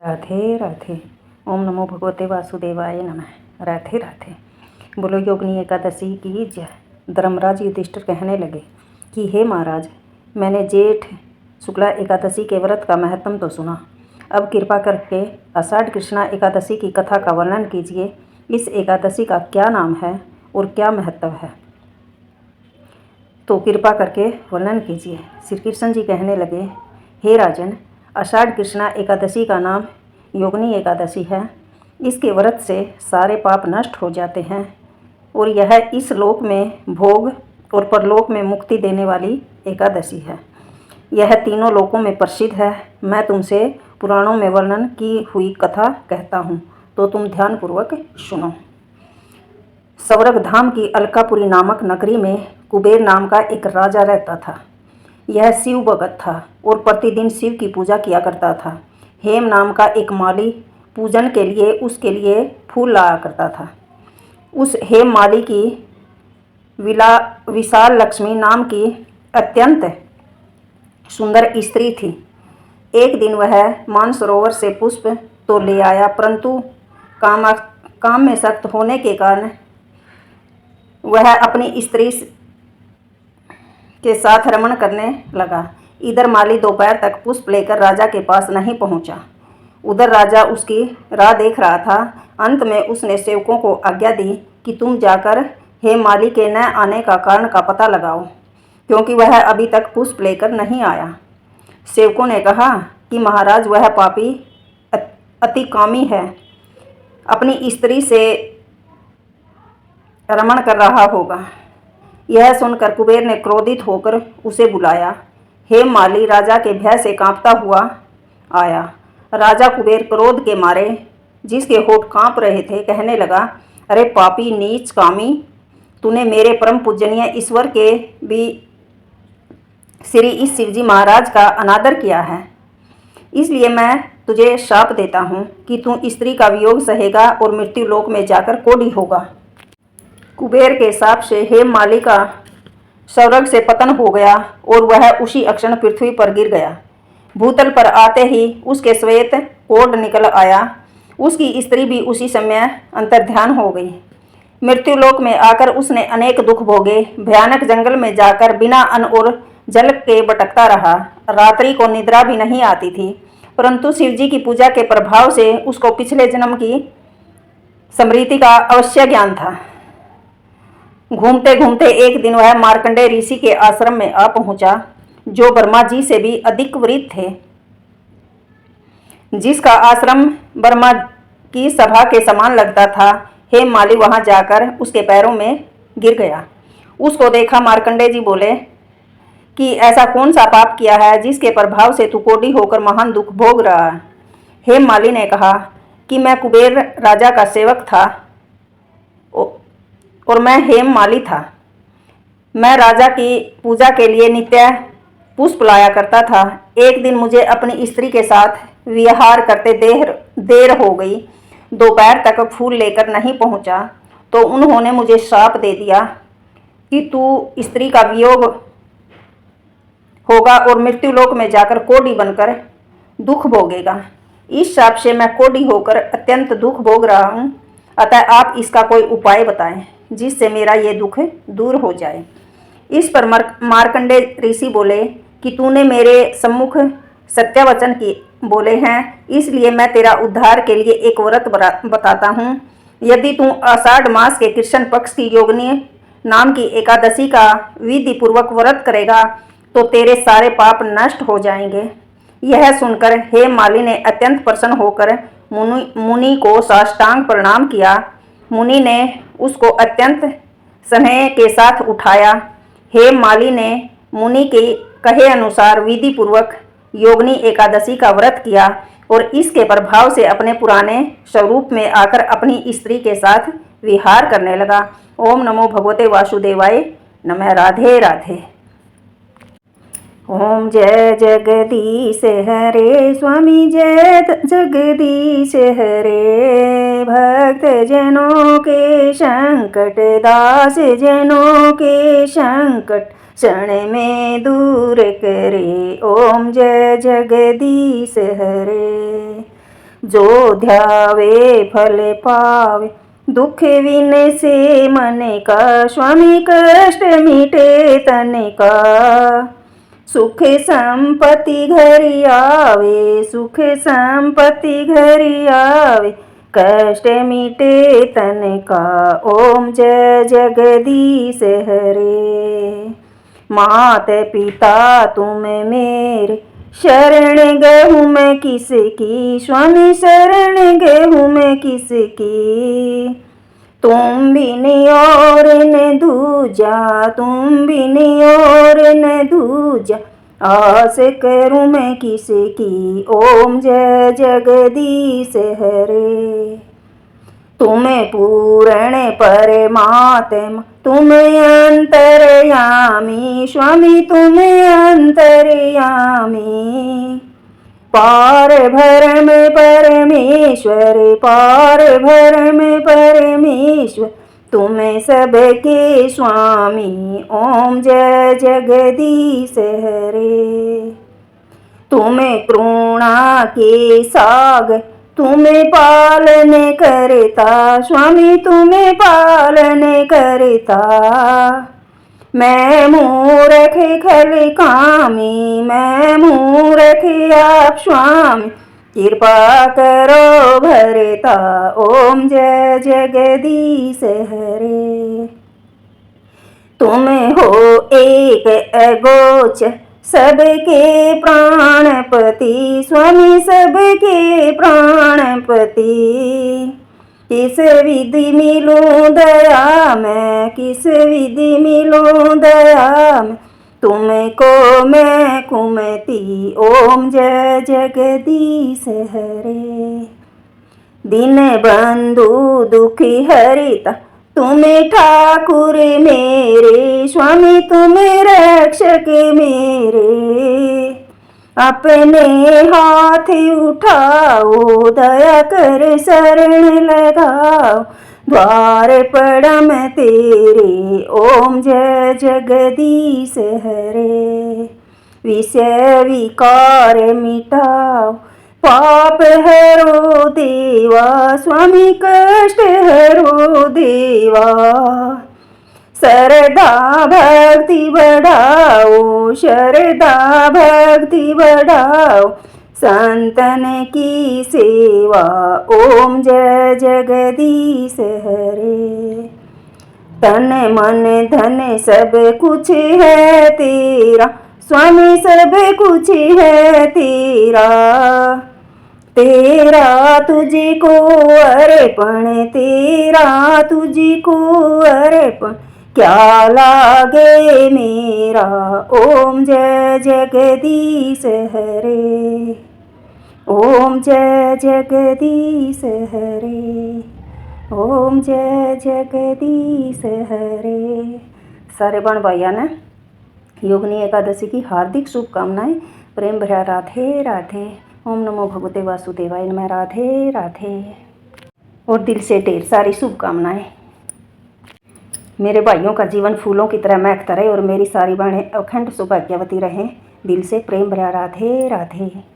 राधे राधे। ओम नमो भगवते वासुदेवाय नमः। राधे राधे। बोलो योगिनी एकादशी की जय। धर्मराज युधिष्ठिर कहने लगे कि हे महाराज, मैंने जेठ शुक्ला एकादशी के व्रत का महत्व तो सुना, अब कृपा करके आषाढ़ कृष्णा एकादशी की कथा का वर्णन कीजिए। इस एकादशी का क्या नाम है और क्या महत्व है, तो कृपा करके वर्णन कीजिए। श्री कृष्ण जी कहने लगे, हे राजन, आषाढ़ कृष्णा एकादशी का नाम योगिनी एकादशी है। इसके व्रत से सारे पाप नष्ट हो जाते हैं और यह इस लोक में भोग और परलोक में मुक्ति देने वाली एकादशी है। यह तीनों लोकों में प्रसिद्ध है। मैं तुमसे पुराणों में वर्णन की हुई कथा कहता हूँ, तो तुम ध्यानपूर्वक सुनो। स्वर्ग धाम की अलकापुरी नामक नगरी में कुबेर नाम का एक राजा रहता था। यह शिव भगत था और प्रतिदिन शिव की पूजा किया करता था। हेम नाम का एक माली पूजन के लिए उसके लिए फूल लाया करता था। उस हेम माली की विशाल लक्ष्मी नाम की अत्यंत सुंदर स्त्री थी। एक दिन वह मानसरोवर से पुष्प तो ले आया, परंतु काम में सख्त होने के कारण वह अपनी स्त्री के साथ रमण करने लगा। इधर माली दोपहर तक पुष्प लेकर राजा के पास नहीं पहुंचा। उधर राजा उसकी राह देख रहा था। अंत में उसने सेवकों को आज्ञा दी कि तुम जाकर हे माली के न आने का कारण का पता लगाओ, क्योंकि वह अभी तक पुष्प लेकर नहीं आया। सेवकों ने कहा कि महाराज, वह पापी अति कामी है, अपनी स्त्री से रमण कर रहा होगा। यह सुनकर कुबेर ने क्रोधित होकर उसे बुलाया। हेम माली राजा के भय से कांपता हुआ आया। राजा कुबेर क्रोध के मारे, जिसके होठ कांप रहे थे, कहने लगा, अरे पापी नीच कामी, तूने मेरे परम पूजनीय ईश्वर के भी श्री इस शिवजी महाराज का अनादर किया है। इसलिए मैं तुझे शाप देता हूँ कि तू स्त्री का वियोग सहेगा और मृत्यु लोक में जाकर कोढ़ी होगा। कुबेर के शाप से हेम माली का स्वर्ग से पतन हो गया और वह उसी क्षण पृथ्वी पर गिर गया। भूतल पर आते ही उसके श्वेत कोढ़ निकल आया। उसकी स्त्री भी उसी समय अंतर्ध्यान हो गई। मृत्युलोक में आकर उसने अनेक दुख भोगे। भयानक जंगल में जाकर बिना अन्न और जल के भटकता रहा। रात्रि को निद्रा भी नहीं आती थी, परंतु शिवजी की पूजा के प्रभाव से उसको पिछले जन्म की स्मृति का अवश्य ज्ञान था। घूमते घूमते एक दिन वह मार्कंडेय ऋषि के आश्रम में आ पहुंचा, जो ब्रह्मा जी से भी अधिक वृद्ध थे। जिसका आश्रम ब्रह्मा की सभा के समान लगता था। हेम माली वहां जाकर उसके पैरों में गिर गया। उसको देखा मार्कंडेय जी बोले कि ऐसा कौन सा पाप किया है जिसके प्रभाव से तू कोढ़ी होकर महान दुख भोग रहा है। हेम माली ने कहा कि मैं कुबेर राजा का सेवक था और मैं हेम माली था। मैं राजा की पूजा के लिए नित्य पुष्प लाया करता था। एक दिन मुझे अपनी स्त्री के साथ विहार करते देर हो गई। दोपहर तक फूल लेकर नहीं पहुंचा, तो उन्होंने मुझे श्राप दे दिया कि तू स्त्री का वियोग होगा और मृत्युलोक में जाकर कोढ़ी बनकर दुख भोगेगा। इस श्राप से मैं कोढ़ी होकर अत्यंत दुख भोग रहा हूँ, अतः आप इसका कोई उपाय बताएं जिससे मेरा ये दुख दूर हो जाए। इस पर मार्कंडेय ऋषि बोले कि तूने मेरे सम्मुख सत्य वचन की बोले हैं, इसलिए मैं तेरा उद्धार के लिए एक व्रत बताता हूँ। यदि तू आषाढ़ मास के कृष्ण पक्ष की योगिनी नाम की एकादशी का विधि पूर्वक व्रत करेगा तो तेरे सारे पाप नष्ट हो जाएंगे। यह सुनकर हेम माली ने अत्यंत प्रसन्न होकर मुनि को साष्टांग प्रणाम किया। मुनि ने उसको अत्यंत स्नेह के साथ उठाया। हेम माली ने मुनि के कहे अनुसार विधि पूर्वक योगिनी एकादशी का व्रत किया और इसके प्रभाव से अपने पुराने स्वरूप में आकर अपनी स्त्री के साथ विहार करने लगा। ओम नमो भगवते वासुदेवाय नमः। राधे राधे। ओम जय जगदीश हरे स्वामी, जय जगदीश हरे। भक्त जनों के संकट, दास जनों के संकट क्षण में दूर करे। ओम जय जगदीश हरे। जो ध्यावे फल पावे, दुख विने से मन का, स्वामी कष्ट मिटे तन का। सुख संपत्ति घरी आवे, सुख संपत्ति घरी आवे, कष्ट मिटे तन का। ओम जय जगदीश हरे। मात पिता तुम मेरे, शरण गहूँ मैं किसकी, स्वामी शरण गहूँ मैं किसकी। तुम बिन और न दूजा, तुम बिन और न दूजा, आस करूँ मैं किसकी। ओम जय जगदीश हरे। तुम्हें पूर्ण परमात्मा, तुम्हें अंतर्यामी, स्वामी तुम्हें अंतर्यामी। पार भरम परमेश्वर, पार भरम परमेश्वर, तुम्हें सबके स्वामी। ओम जय जगदीश हरे। तुम्हें करुणा के सागर, तुम्हें पालन करता, स्वामी तुम्हें पालन करता। मैं मूर्ख खल कामी, मैं मूर्ख आप स्वामी, कृपा करो भरता। ओम जय जगदीश हरे। तुम हो एक अगोचर, सबके प्राणपति, स्वामी सबके प्राणपति। किस विधि मिलूं दया मैं, किस विधि मिलूं दया मैं, तुमको मैं कुमति। ओम जय जगदीश हरे। दिन बंधु दुखी हरिता, तुम्हें ठाकुर मेरे, स्वामी तुम्हें रक्षक मेरे। अपने हाथ उठाओ, दया कर शरण लगाओ, द्वार पड़म तेरे। ओम जय जगदीश हरे। विषय विकार मिटाओ, पाप हरो देवा, स्वामी कष्ट हरो देवा। श्रद्धा भक्ति बढ़ाओ, श्रद्धा भक्ति बढ़ाओ, संतन की सेवा। ओम जय जगदीश हरे। तन मन धन सब कुछ है तेरा, स्वामी सब कुछ है तेरा। तेरा तुझको अर्पण, तेरा तुझको अर्पण, क्या लागे मेरा। ओम जय जगदीश हरे। ओम जय जगदीश हरे। ओम जय जगदीश हरे। सारे बहन भाइयों ने योगिनी एकादशी की हार्दिक शुभकामनाएं। प्रेम भरा राधे राधे। ओम नमो भगवते वासुदेवाय नमः। राधे राधे। और दिल से ढेर सारी शुभकामनाएं। मेरे भाइयों का जीवन फूलों की तरह महकता रहे और मेरी सारी बहनें अखंड सौभाग्यवती रहें। दिल से प्रेम भरा राधे राधे।